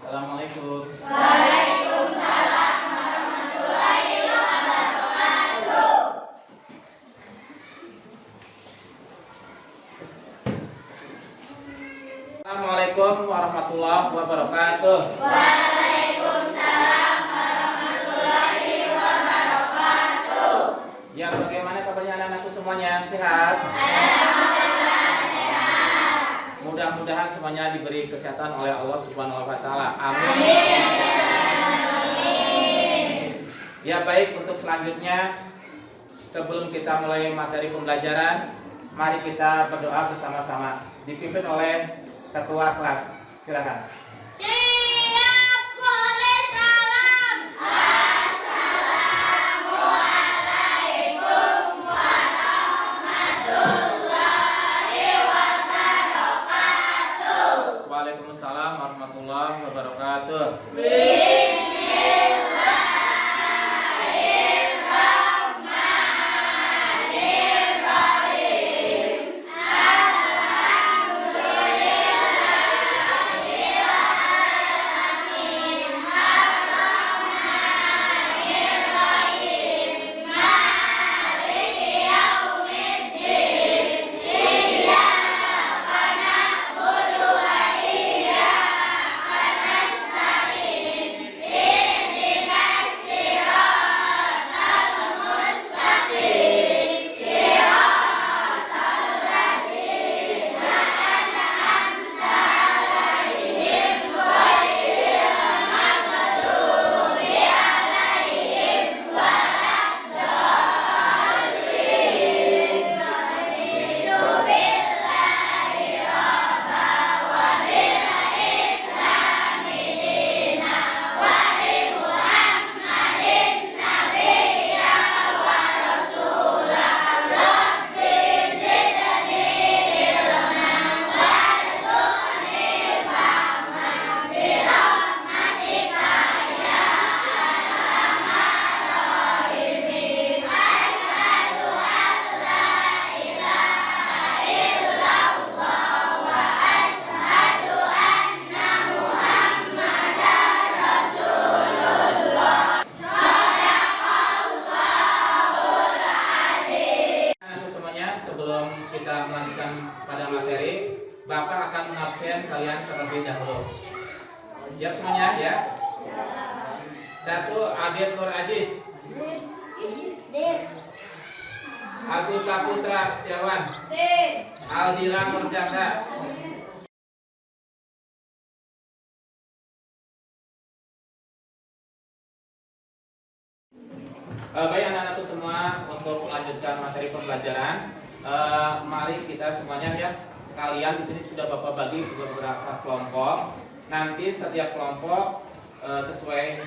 Assalamualaikum. Waalaikumsalam warahmatullahi wabarakatuh. Assalamualaikum warahmatullahi wabarakatuh. Waalaikumsalam warahmatullahi wabarakatuh. Ya, bagaimana kabarnya anak-anakku semuanya? Sehat? Mudah-mudahan semuanya diberi kesehatan oleh Allah Subhanahu wa taala. Amin. Ya, baik, untuk selanjutnya sebelum kita mulai materi pembelajaran, mari kita berdoa bersama-sama dipimpin oleh ketua kelas. Silakan. Siap, boleh salam. Assalamualaikum warahmatullahi wabarakatuh. Waalaikumsalam warahmatullahi wabarakatuh. Sebelum kita melanjutkan pada materi, Bapak akan mengabsen kalian terlebih dahulu. Siap semuanya ya? Satu, Adit Nur Aziz. Agus Saputra Setiawan. Aldila Nurjaka. Baik anak-anakku semua, untuk melanjutkan materi pembelajaran, mari kita semuanya ya, kalian di sini sudah Bapak bagi ke beberapa kelompok. Nanti setiap kelompok sesuai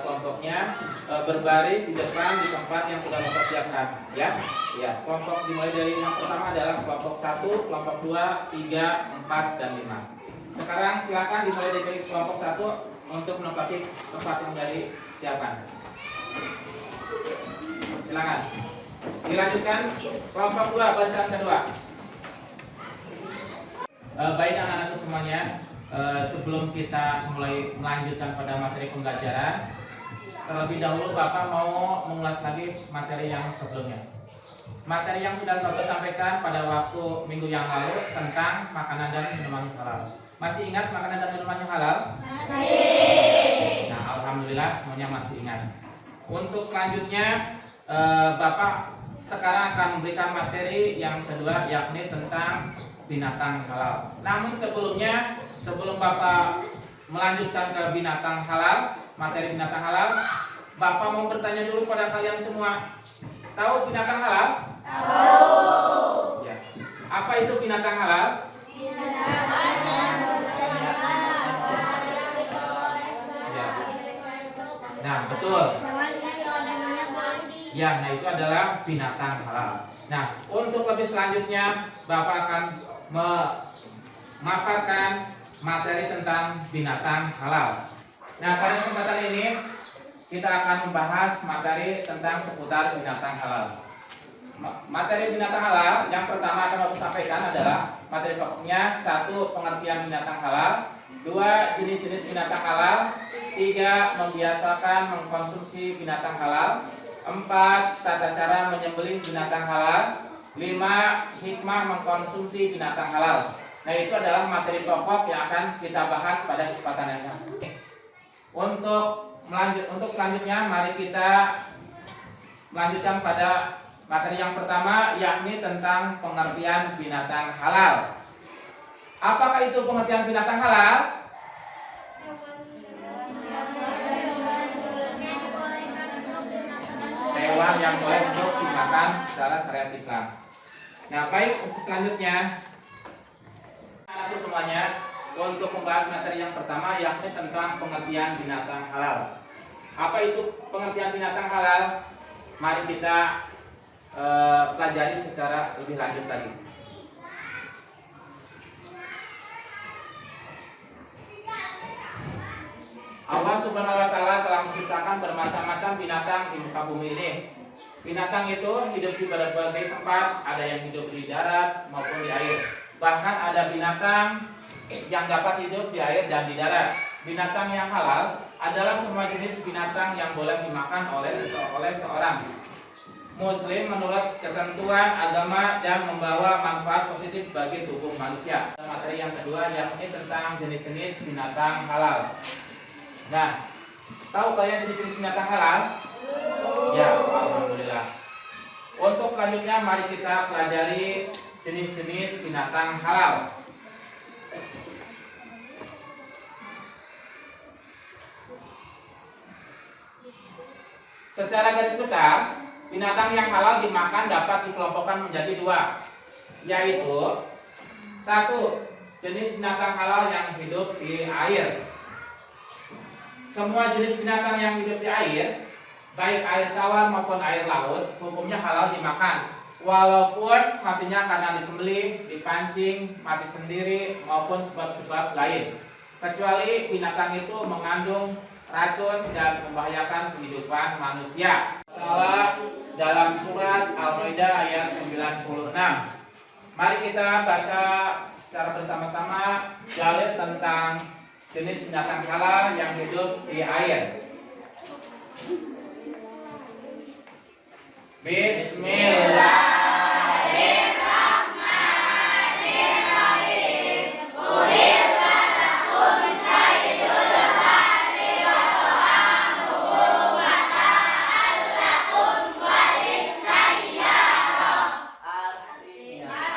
kelompoknya berbaris di depan di tempat yang sudah Bapak siapkan ya. Ya, kelompok dimulai dari yang pertama adalah kelompok 1, kelompok 2, 3, 4 dan 5. Sekarang silakan dimulai dari kelompok 1 untuk menempati tempat yang sudah disiapkan. Silakan. Dilanjutkan kelompok 2, barisan kedua. Baik anak-anakku semuanya, sebelum kita mulai melanjutkan pada materi pembelajaran, terlebih dahulu Bapak mau mengulas lagi materi yang sebelumnya. Materi yang sudah Bapak sampaikan pada waktu minggu yang lalu tentang makanan dan minuman halal. Masih ingat makanan dan minuman yang halal? Masih. Nah, alhamdulillah semuanya masih ingat. Untuk selanjutnya Bapak sekarang akan memberikan materi yang kedua, yakni tentang binatang halal. Namun sebelumnya, sebelum Bapak melanjutkan ke binatang halal, materi binatang halal, Bapak mau bertanya dulu pada kalian semua. Tahu binatang halal? Tahu. Ya. Apa itu binatang halal? Ya. Nah, betul. Ya, nah itu adalah binatang halal. Nah, untuk lebih selanjutnya Bapak akan memaparkan materi tentang binatang halal. Nah, pada kesempatan ini kita akan membahas materi tentang seputar binatang halal. Materi binatang halal yang pertama akan Bapak sampaikan adalah materi pokoknya 1, pengertian binatang halal. 2. Jenis-jenis binatang halal. 3. Membiasakan mengkonsumsi binatang halal. 4. Tata cara menyembelih binatang halal. 5. Hikmah mengkonsumsi binatang halal. Nah, itu adalah materi pokok yang akan kita bahas pada kesempatan yang ini. Untuk selanjutnya, mari kita melanjutkan pada materi yang pertama, yakni tentang pengertian binatang halal. Apakah itu pengertian binatang halal? Hewan yang boleh untuk dimakan secara syariat Islam. Nah, baik, untuk selanjutnya, anak semuanya, untuk membahas materi yang pertama, yakni tentang pengertian binatang halal. Apa itu pengertian binatang halal? Mari kita pelajari secara lebih lanjut tadi. Allah Subhanahu wa Ta'ala telah menciptakan bermacam-macam binatang di muka bumi ini. Binatang itu hidup di berbagai tempat, ada yang hidup di darat maupun di air. Bahkan ada binatang yang dapat hidup di air dan di darat. Binatang yang halal adalah semua jenis binatang yang boleh dimakan oleh seorang Muslim menurut ketentuan agama dan membawa manfaat positif bagi tubuh manusia. Materi yang kedua yakni tentang jenis-jenis binatang halal. Nah, tahu kalian jenis-jenis binatang halal? Ya, alhamdulillah. Untuk selanjutnya mari kita pelajari jenis-jenis binatang halal. Secara garis besar, binatang yang halal dimakan dapat dikelompokkan menjadi 2, yaitu 1. Jenis binatang halal yang hidup di air. Semua jenis binatang yang hidup di air, baik air tawar maupun air laut, hukumnya halal dimakan. Walaupun matinya karena disembelih, dipancing, mati sendiri, maupun sebab-sebab lain. Kecuali binatang itu mengandung racun dan membahayakan kehidupan manusia. Allah dalam surat Al-Maidah ayat 96. Mari kita baca secara bersama-sama dalil tentang jenis binatang halal yang hidup di air. Bismillahirrahmanirrahim.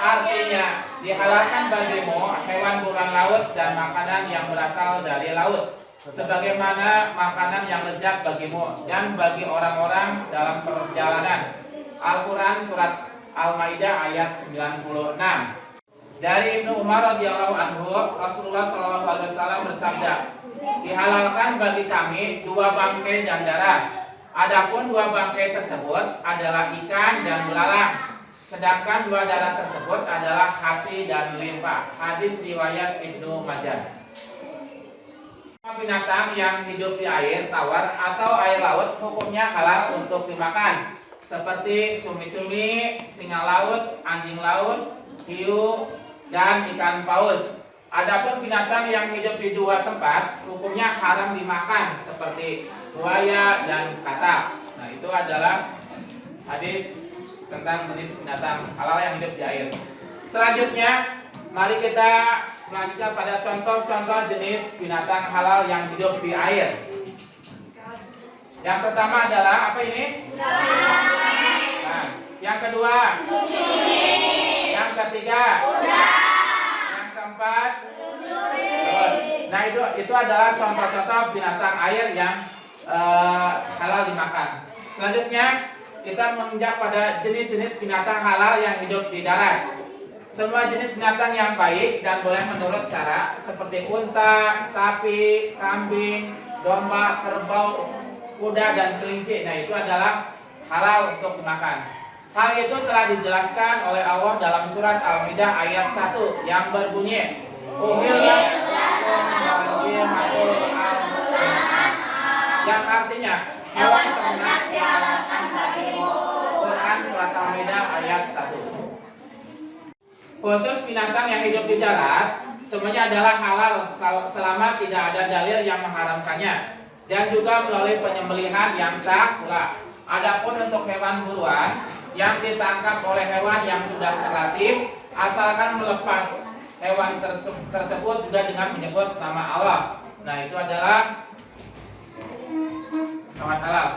Artinya, dihalalkan bagimu hewan bulan laut dan makanan yang berasal dari laut, sebagaimana makanan yang lezat bagimu dan bagi orang-orang dalam perjalanan. Al-Quran surat Al-Maidah ayat 96. Dari Ibnu Umar radhiyallahu anhu, Rasulullah SAW bersabda, dihalalkan bagi kami 2 bangkai dan darah. Adapun 2 bangkai tersebut adalah ikan dan belalang. Sedangkan 2 darah tersebut adalah hati dan limpa. Hadis riwayat Ibnu Majah. Binatang yang hidup di air tawar atau air laut hukumnya halal untuk dimakan, seperti cumi-cumi, singa laut, anjing laut, hiu, dan ikan paus. Adapun binatang yang hidup di 2 tempat hukumnya haram dimakan, seperti buaya dan katak. Nah, itu adalah hadis tentang jenis binatang halal yang hidup di air. Selanjutnya, mari kita melanjutkan pada contoh-contoh jenis binatang halal yang hidup di air. Yang pertama adalah apa ini? Nah, yang kedua, yang ketiga, yang keempat. Nah, itu adalah contoh-contoh binatang air yang halal dimakan. Selanjutnya, kita menginjak pada jenis-jenis binatang halal yang hidup di darat. Semua jenis binatang yang baik dan boleh menurut syarak, seperti unta, sapi, kambing, domba, kerbau, kuda, dan kelinci. Nah, itu adalah halal untuk dimakan. Hal itu telah dijelaskan oleh Allah dalam surat Al-Maidah ayat 1 yang berbunyi, yang artinya hewan ternak dihalalkan bagimu. Quran surat Al-Maidah ayat 1. Khusus binatang yang hidup di darat, semuanya adalah halal selama tidak ada dalil yang mengharamkannya, dan juga melalui penyembelihan yang sah pula. Adapun untuk hewan buruan yang ditangkap oleh hewan yang sudah terlatih, asalkan melepas hewan tersebut juga dengan menyebut nama Allah, nah itu adalah hewan halal.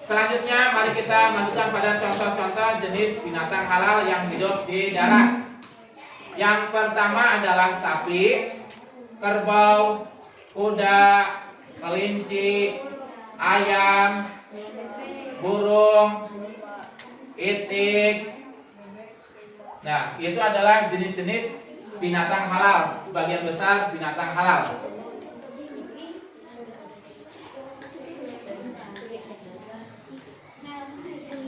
Selanjutnya mari kita masukkan pada contoh-contoh jenis binatang halal yang hidup di darat. Yang pertama adalah sapi, kerbau, kuda, kelinci, ayam, burung, itik. Nah, itu adalah jenis-jenis binatang halal, sebagian besar binatang halal.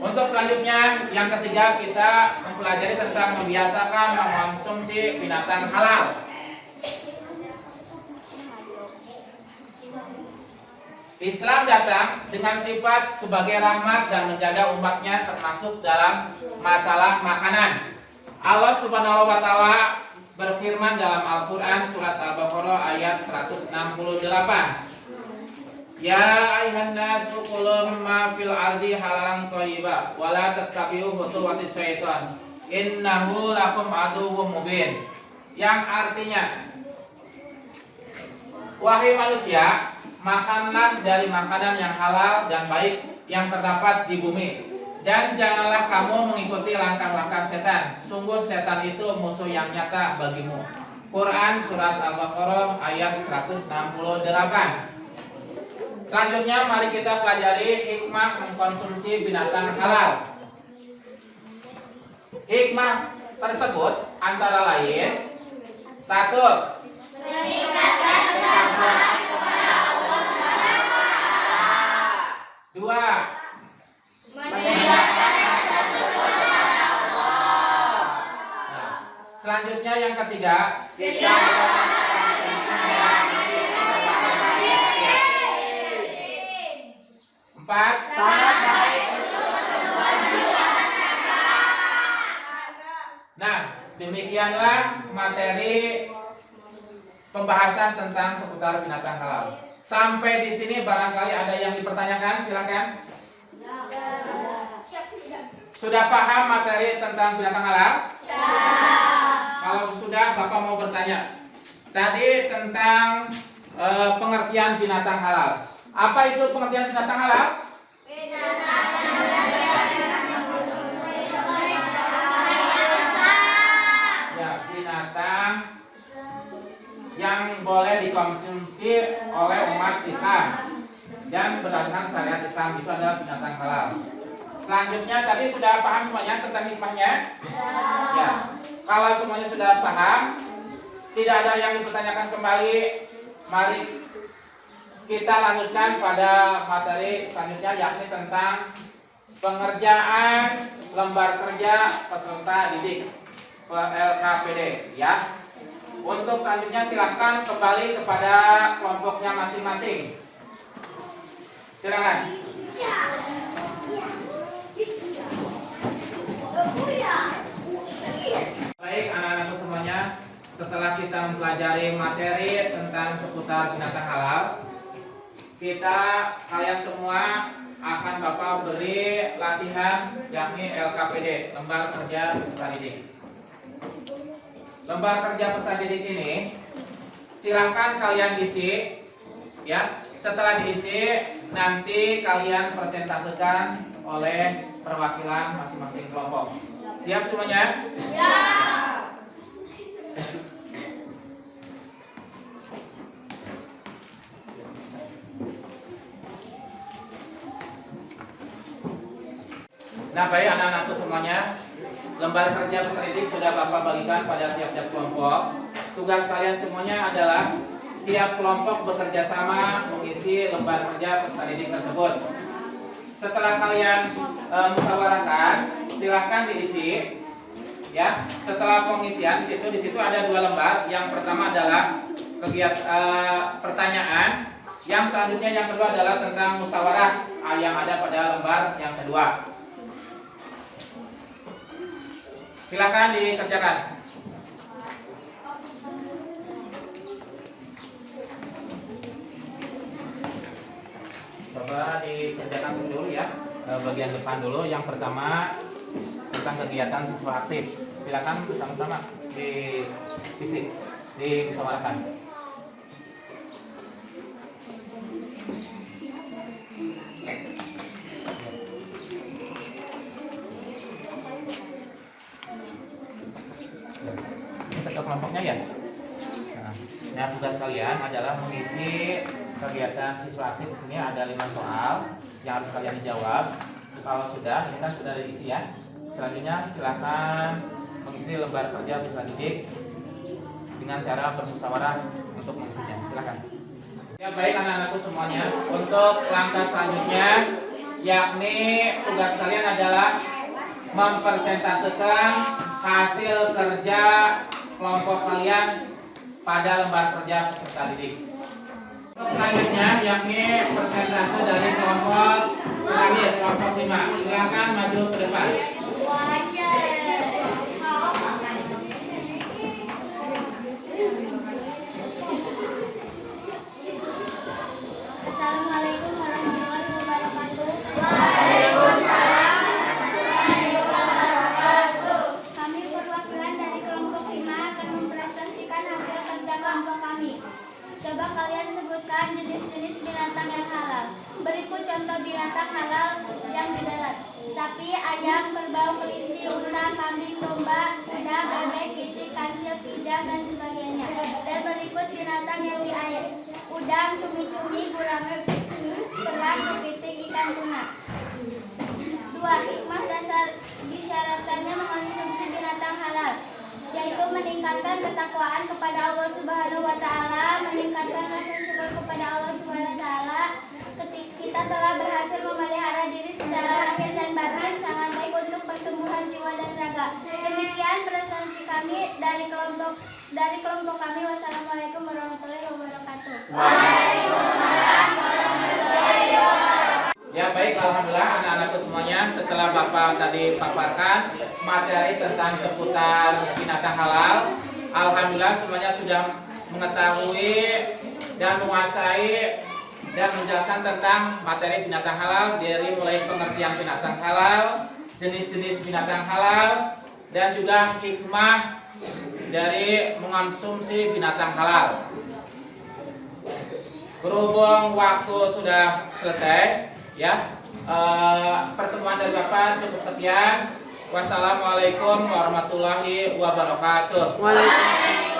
Untuk selanjutnya, yang ketiga kita mempelajari tentang membiasakan mengkonsumsi binatang halal. Islam datang dengan sifat sebagai rahmat dan menjaga umatnya, termasuk dalam masalah makanan. Allah Subhanahu wa taala berfirman dalam Al-Qur'an surat Al-Baqarah ayat 168. Ya ayuhan nasu kulu mimma fil ardi halalan thayyiban wa la tattabi'u khutuwatis syaitan innahu lakum aduwwum mubin. Yang artinya, wahai manusia, makanlah dari makanan yang halal dan baik yang terdapat di bumi, dan janganlah kamu mengikuti langkah-langkah setan. Sungguh setan itu musuh yang nyata bagimu. Quran surat Al-Baqarah ayat 168. Selanjutnya mari kita pelajari hikmah mengkonsumsi binatang halal. Hikmah tersebut antara lain: 1. Meningkatkan ketakwaan kepada Allah SWT. 2. Meningkatkan rasa syukur kepada Allah. Nah, selanjutnya yang ketiga, Tidak empat. sangat baik untuk pertumbuhan jiwa dan raga. Nah, demikianlah materi pembahasan tentang seputar binatang halal. Sampai di sini barangkali ada yang dipertanyakan, silakan. Sudah paham materi tentang binatang halal? Kalau sudah, Bapak mau bertanya. Tadi tentang pengertian binatang halal. Apa itu pengertian binatang halal? Ya, binatang yang boleh dikonsumsi oleh umat Islam dan berdasarkan syariat Islam, itu adalah binatang halal. Selanjutnya tadi sudah paham semuanya tentang hikmahnya? Ya. Kalau semuanya sudah paham, tidak ada yang dipertanyakan kembali, mari kita lanjutkan pada materi selanjutnya, yakni tentang pengerjaan lembar kerja peserta didik LKPD, ya. Untuk selanjutnya silahkan kembali kepada kelompoknya masing-masing. Silakan. Baik anak-anakku semuanya, setelah kita mempelajari materi tentang seputar binatang halal, kalian semua akan Bapak beri latihan, yakni LKPD, lembar kerja peserta didik. Lembar kerja peserta didik ini silahkan kalian isi, ya. Setelah diisi, nanti kalian presentasikan oleh perwakilan masing-masing kelompok. Siap semuanya? Nah, baik anak-anakku semuanya, lembar kerja peserta didik sudah Bapak bagikan pada tiap-tiap kelompok. Tugas kalian semuanya adalah tiap kelompok bekerja sama mengisi lembar kerja peserta didik tersebut. Setelah kalian musyawarahkan, silahkan diisi. Ya, setelah pengisian di situ ada 2 lembar. Yang pertama adalah pertanyaan. Yang selanjutnya yang kedua adalah tentang musyawarah yang ada pada lembar yang kedua. Silakan dikerjakan. coba dikerjakan dulu ya, bagian depan dulu. Yang pertama tentang kegiatan siswa aktif. Silakan bersama-sama dimusyawarahkan. Ini ketua kelompoknya ya. Nah, tugas kalian adalah mengisi kegiatan siswa aktif. Di sini ada 5 soal yang harus kalian jawab. Kalau sudah, ini kan sudah diisi ya. Selanjutnya silakan mengisi lembar kerja peserta didik dengan cara bermusyawarah untuk mengisinya. Silakan. Ya baik anak-anakku semuanya. Untuk langkah selanjutnya, yakni tugas kalian adalah mempresentasekan hasil kerja kelompok kalian pada lembar kerja peserta didik. Selanjutnya yakni persentase dari kelompok terakhir, kelompok 5. Silakan maju ke depan. Assalamualaikum warahmatullahi wabarakatuh. Kami perwakilan dari kelompok 5 akan mempresentasikan hasil kerja kelompok kami. Coba kalian sebutkan jenis-jenis binatang yang halal. Berikut contoh binatang halal yang di darat: sapi, ayam, kerbau, kelinci, unta, kambing, domba, kuda, bebek, itik, kancil, kijang, dan sebagainya. Dan berikut binatang yang di air: udang, cumi-cumi, gurame, kerang, kepiting, ikan tuna. 2. Hikmah dasar disyaratkannya mengonsumsi binatang halal, yaitu meningkatkan ketakwaan kepada Allah Subhanahu wa taala, meningkatkan rasa syukur kepada Allah Subhanahu wa taala. Kita telah berhasil memelihara diri secara lahir dan batin, sangat baik untuk pertumbuhan jiwa dan raga. Demikian presentasi kami dari kelompok kami. Wassalamualaikum warahmatullahi wabarakatuh. Waalaikumsalam warahmatullahi wabarakatuh. Ya baik, alhamdulillah anak-anakku semuanya, setelah Bapak tadi paparkan materi tentang seputar binatang halal, alhamdulillah semuanya sudah mengetahui dan menguasai dan menjelaskan tentang materi binatang halal, dari mulai pengertian binatang halal, jenis-jenis binatang halal, dan juga hikmah dari mengonsumsi binatang halal. Berhubung waktu sudah selesai, ya, pertemuan dari Bapak cukup sekian. Wassalamualaikum warahmatullahi wabarakatuh. Waalaikumsalam.